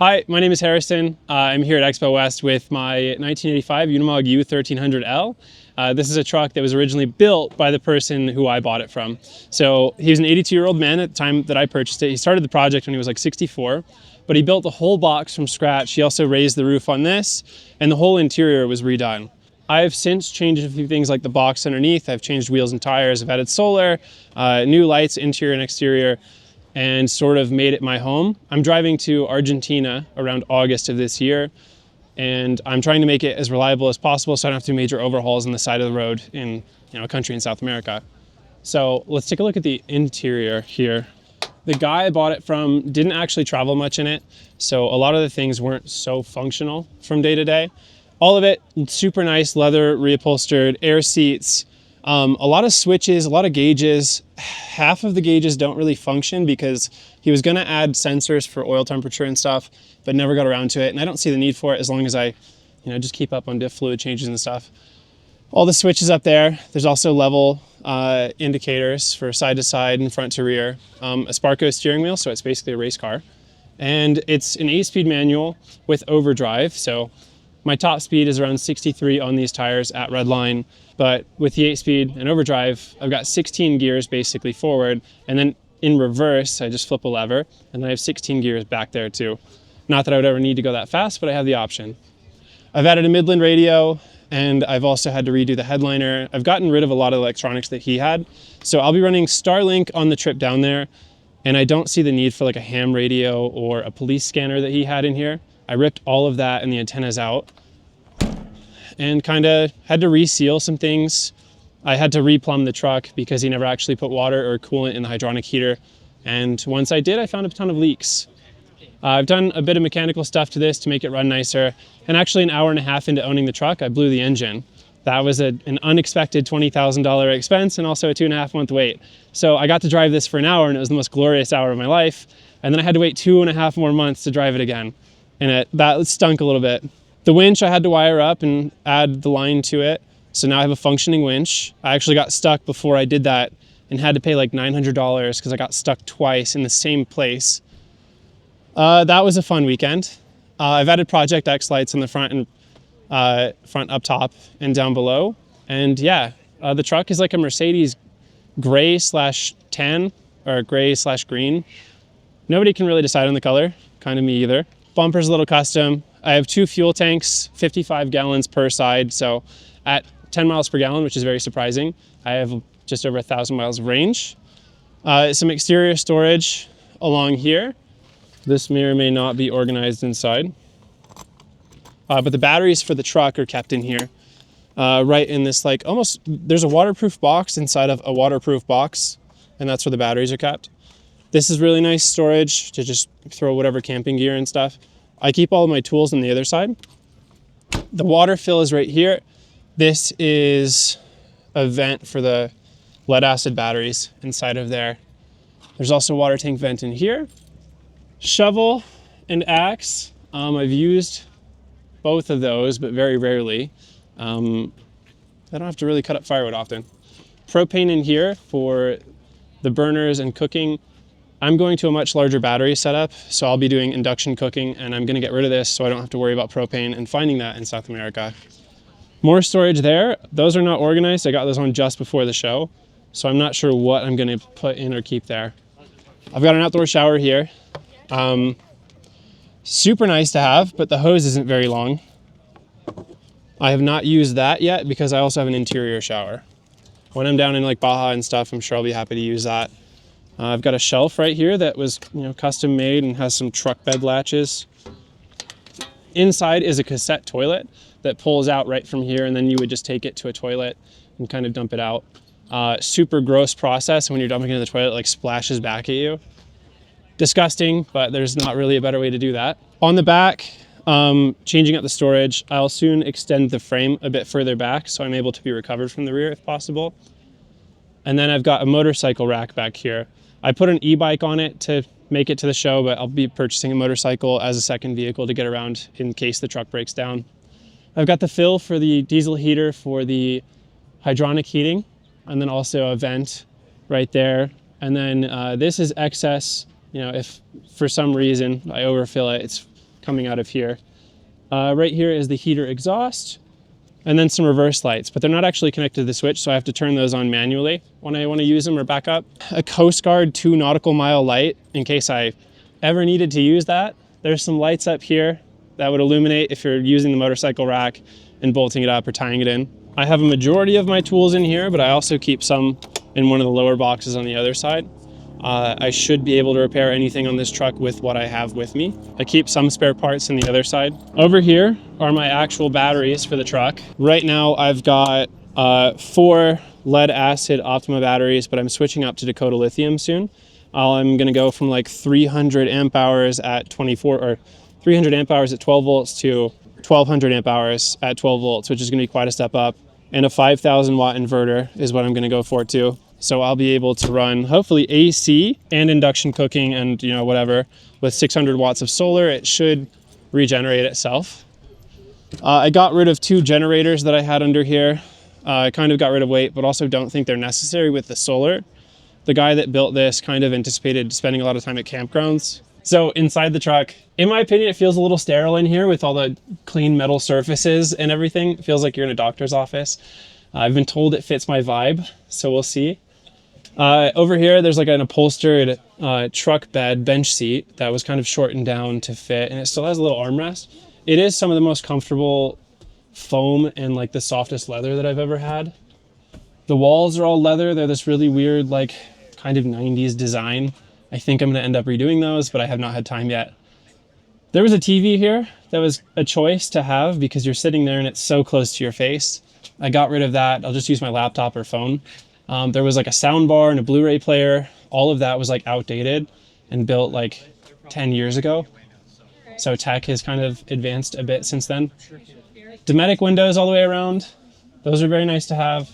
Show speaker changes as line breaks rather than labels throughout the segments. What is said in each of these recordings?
Hi, my name is Harrison. I'm here at Expo West with my 1985 Unimog U1300L. This is a truck that was originally built by the person who I bought it from. So he was an 82-year-old man at the time that I purchased it. He started the project when he was like 64, but he built the whole box from scratch. He also raised the roof on this, and the whole interior was redone. I've since changed a few things like the box underneath. I've changed wheels and tires. I've added solar, new lights, interior and exterior, and sort of made it my home. I'm driving to Argentina around August of this year, and I'm trying to make it as reliable as possible so I don't have to do major overhauls on the side of the road in a country in South America. So let's take a look at the interior here. The guy I bought it from didn't actually travel much in it, so a lot of the things weren't so functional from day to day. All of it super nice, leather reupholstered, air seats, a lot of switches, a lot of gauges. Half of the gauges don't really function because he was gonna add sensors for oil temperature and stuff, but never got around to it. And I don't see the need for it as long as I, just keep up on diff fluid changes and stuff. All the switches up there. There's also level indicators for side to side and front to rear. A Sparco steering wheel, so it's basically a race car. And it's an 8-speed manual with overdrive. So my top speed is around 63 on these tires at redline, but with the 8-speed and overdrive, I've got 16 gears basically forward, and then in reverse, I just flip a lever, and then I have 16 gears back there too. Not that I would ever need to go that fast, but I have the option. I've added a Midland radio, and I've also had to redo the headliner. I've gotten rid of a lot of electronics that he had, so I'll be running Starlink on the trip down there, and I don't see the need for like a ham radio or a police scanner that he had in here. I ripped all of that and the antennas out and kind of had to reseal some things. I had to replumb the truck because he never actually put water or coolant in the hydronic heater. And once I did, I found a ton of leaks. I've done a bit of mechanical stuff to this to make it run nicer. And actually an hour and a half into owning the truck, I blew the engine. That was an unexpected $20,000 expense and also a 2.5 month wait. So I got to drive this for an hour and it was the most glorious hour of my life. And then I had to wait 2.5 more months to drive it again. And that stunk a little bit. The winch I had to wire up and add the line to it. So now I have a functioning winch. I actually got stuck before I did that and had to pay like $900 because I got stuck twice in the same place. That was a fun weekend. I've added Project X lights in the front and front up top and down below. And yeah, the truck is like a Mercedes gray/tan or gray/green. Nobody can really decide on the color, kind of me either. Bumper's a little custom. I have 2 fuel tanks, 55 gallons per side. So at 10 miles per gallon, which is very surprising, I have just over 1,000 miles of range. Some exterior storage along here. This may or may not be organized inside. But the batteries for the truck are kept in here. Right in this there's a waterproof box inside of a waterproof box, and that's where the batteries are kept. This is really nice storage to just throw whatever camping gear and stuff. I keep all of my tools on the other side. The water fill is right here. This is a vent for the lead acid batteries inside of there. There's also a water tank vent in here. Shovel and axe. I've used both of those, but very rarely. I don't have to really cut up firewood often. Propane in here for the burners and cooking. I'm going to a much larger battery setup, so I'll be doing induction cooking, and I'm gonna get rid of this so I don't have to worry about propane and finding that in South America. More storage there. Those are not organized. I got those on just before the show, so I'm not sure what I'm gonna put in or keep there. I've got an outdoor shower here. Super nice to have, but the hose isn't very long. I have not used that yet because I also have an interior shower. When I'm down in like Baja and stuff, I'm sure I'll be happy to use that. I've got a shelf right here that was custom made and has some truck bed latches. Inside is a cassette toilet that pulls out right from here, and then you would just take it to a toilet and kind of dump it out. Super gross process. When you're dumping it in the toilet, it like splashes back at you. Disgusting, but there's not really a better way to do that. On the back, changing up the storage, I'll soon extend the frame a bit further back so I'm able to be recovered from the rear if possible. And then I've got a motorcycle rack back here. I put an e-bike on it to make it to the show, but I'll be purchasing a motorcycle as a second vehicle to get around in case the truck breaks down. I've got the fill for the diesel heater for the hydronic heating, and then also a vent right there. And then this is excess, if for some reason I overfill it, it's coming out of here. Right here is the heater exhaust, and then some reverse lights, but they're not actually connected to the switch, so I have to turn those on manually when I want to use them or back up. A Coast Guard 2 nautical mile light in case I ever needed to use that. There's some lights up here that would illuminate if you're using the motorcycle rack and bolting it up or tying it in. I have a majority of my tools in here, but I also keep some in one of the lower boxes on the other side. I should be able to repair anything on this truck with what I have with me. I keep some spare parts in the other side. Over here are my actual batteries for the truck. Right now I've got 4 lead acid Optima batteries, but I'm switching up to Dakota lithium soon. I'm gonna go from like 300 amp hours at 24 or 300 amp hours at 12 volts to 1200 amp hours at 12 volts, which is gonna be quite a step up. And a 5,000 watt inverter is what I'm gonna go for too. So I'll be able to run hopefully AC and induction cooking and whatever with 600 watts of solar. It should regenerate itself. I got rid of 2 generators that I had under here. I kind of got rid of weight, but also don't think they're necessary with the solar. The guy that built this kind of anticipated spending a lot of time at campgrounds. So inside the truck, in my opinion, it feels a little sterile in here with all the clean metal surfaces and everything. It feels like you're in a doctor's office. I've been told it fits my vibe, so we'll see. Over here, there's like an upholstered truck bed bench seat that was kind of shortened down to fit, and it still has a little armrest. It is some of the most comfortable foam and like the softest leather that I've ever had. The walls are all leather. They're this really weird, like kind of 90s design. I think I'm gonna end up redoing those, but I have not had time yet. There was a TV here that was a choice to have because you're sitting there and it's so close to your face. I got rid of that. I'll just use my laptop or phone. There was like a sound bar and a Blu-ray player. All of that was like outdated and built like 10 years ago. So tech has kind of advanced a bit since then. Dometic windows all the way around. Those are very nice to have.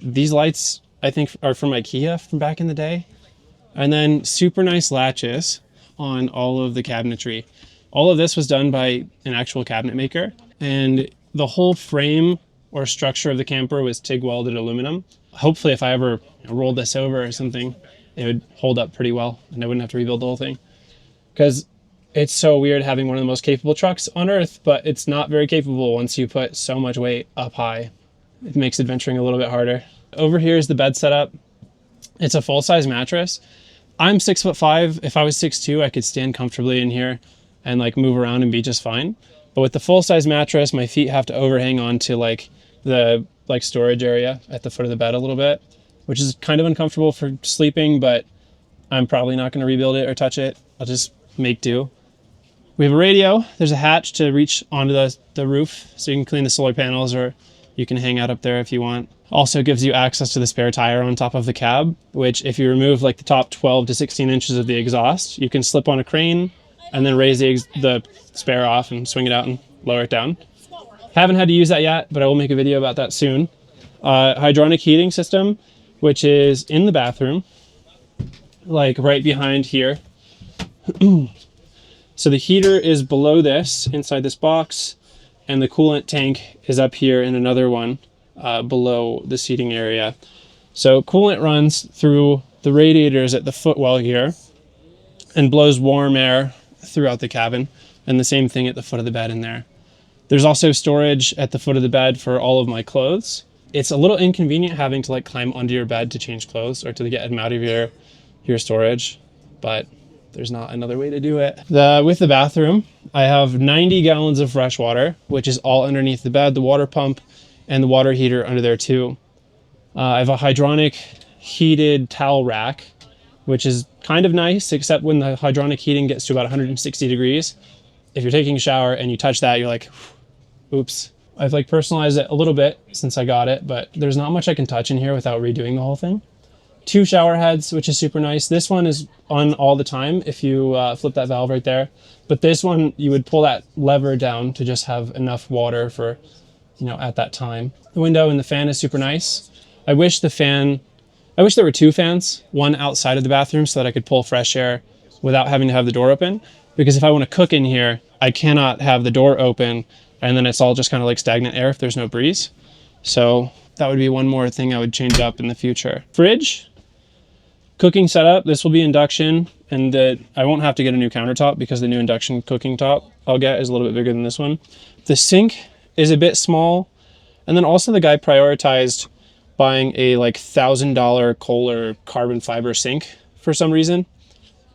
These lights I think are from IKEA from back in the day. And then super nice latches on all of the cabinetry. All of this was done by an actual cabinet maker, and the whole frame or structure of the camper was TIG welded aluminum. Hopefully if I ever rolled this over or something, it would hold up pretty well and I wouldn't have to rebuild the whole thing. Because it's so weird having one of the most capable trucks on earth, but it's not very capable once you put so much weight up high. It makes adventuring a little bit harder. Over here is the bed setup. It's a full-size mattress. I'm 6'5". If I was 6'2", I could stand comfortably in here and like move around and be just fine. But with the full-size mattress, my feet have to overhang onto like the storage area at the foot of the bed a little bit, which is kind of uncomfortable for sleeping, but I'm probably not going to rebuild it or touch it. I'll just make do. We have a radio. There's a hatch to reach onto the roof so you can clean the solar panels, or you can hang out up there if you want. Also gives you access to the spare tire on top of the cab, which if you remove like the top 12 to 16 inches of the exhaust, you can slip on a crane and then raise the spare off and swing it out and lower it down. Haven't had to use that yet, but I will make a video about that soon. Hydronic heating system, which is in the bathroom, like right behind here. So the heater is below this, inside this box, and the coolant tank is up here in another one below the seating area. So coolant runs through the radiators at the footwell here and blows warm air throughout the cabin, and the same thing at the foot of the bed in there. There's also storage at the foot of the bed for all of my clothes. It's a little inconvenient having to like climb onto your bed to change clothes or to get them out of your storage, but there's not another way to do it. With the bathroom, I have 90 gallons of fresh water, which is all underneath the bed, the water pump, and the water heater under there too. I have a hydronic heated towel rack, which is kind of nice, except when the hydronic heating gets to about 160 degrees. If you're taking a shower and you touch that, you're like, oops. I've like personalized it a little bit since I got it, but there's not much I can touch in here without redoing the whole thing. 2 shower heads, which is super nice. This one is on all the time if you flip that valve right there. But this one, you would pull that lever down to just have enough water for, at that time. The window and the fan is super nice. I wish there were 2 fans, one outside of the bathroom so that I could pull fresh air without having to have the door open. Because if I want to cook in here, I cannot have the door open and then it's all just kind of like stagnant air if there's no breeze. So that would be one more thing I would change up in the future. Fridge, Cooking setup, this will be induction, and I won't have to get a new countertop because the new induction cooking top I'll get is a little bit bigger than this one. The sink is a bit small, and then also the guy prioritized buying a like $1,000 Kohler carbon fiber sink for some reason.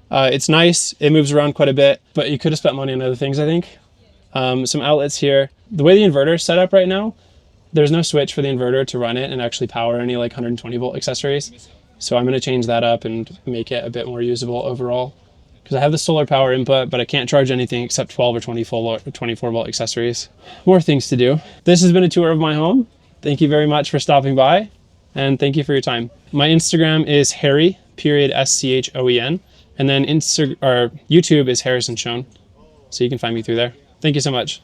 It's nice, it moves around quite a bit, but you could have spent money on other things, I think. Some outlets here. The way the inverter is set up right now, there's no switch for the inverter to run it and actually power any like 120 volt accessories. So I'm going to change that up and make it a bit more usable overall. Because I have the solar power input, but I can't charge anything except 12 or 24 volt accessories. More things to do. This has been a tour of my home. Thank you very much for stopping by, and thank you for your time. My Instagram is Harry, _Schoen, and then YouTube is Harrison Schoen. So you can find me through there. Thank you so much.